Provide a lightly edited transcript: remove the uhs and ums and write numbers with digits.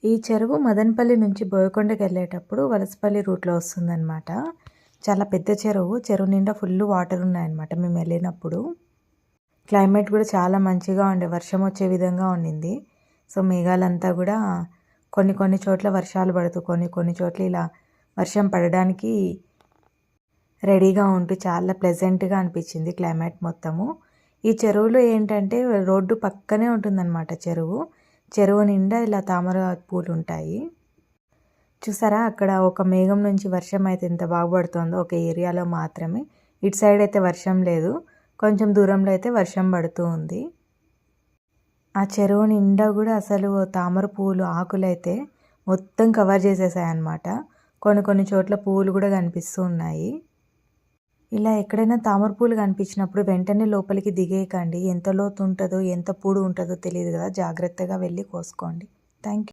ఈ చెరువు మదనపల్లి నుంచి బోయకొండకి వెళ్ళేటప్పుడు వలసపల్లి రూట్లో వస్తుందన్నమాట. చాలా పెద్ద చెరువు. చెరువు నిండా ఫుల్ వాటర్ ఉన్నాయన్నమాట మేము వెళ్ళినప్పుడు. క్లైమేట్ కూడా చాలా మంచిగా ఉండే, వర్షం వచ్చే విధంగా ఉండింది. సో మేఘాలంతా కూడా కొన్ని కొన్ని చోట్ల వర్షాలు పడుతూ కొన్ని చోట్ల ఇలా వర్షం పడడానికి రెడీగా ఉంటూ చాలా ప్లెజెంట్గా అనిపించింది క్లైమేట్ మొత్తము. ఈ చెరువులో ఏంటంటే రోడ్డు పక్కనే ఉంటుందన్నమాట చెరువు. చెరువు నిండా ఇలా తామర పూలు ఉంటాయి. చూసారా, అక్కడ ఒక మేఘం నుంచి వర్షం అయితే ఎంత బాగా పడుతుందో ఒక ఏరియాలో మాత్రమే. ఇటు సైడ్ అయితే వర్షం లేదు, కొంచెం దూరంలో అయితే వర్షం పడుతూ ఉంది. ఆ చెరువు నిండా కూడా అసలు తామర పువ్వులు ఆకులు అయితే మొత్తం కవర్ చేసేసాయి అన్నమాట. కొన్ని చోట్ల పువ్వులు కూడా కనిపిస్తూ ఉన్నాయి. ఇలా ఎక్కడైనా తామర పూలు కనిపించినప్పుడు వెంటనే లోపలికి దిగేయకండి. ఎంత లోతు ఉంటుందో ఎంత పొడి ఉంటుందో తెలియదు కదా, జాగ్రత్తగా వెళ్ళి కోసుకోండి. Thank you.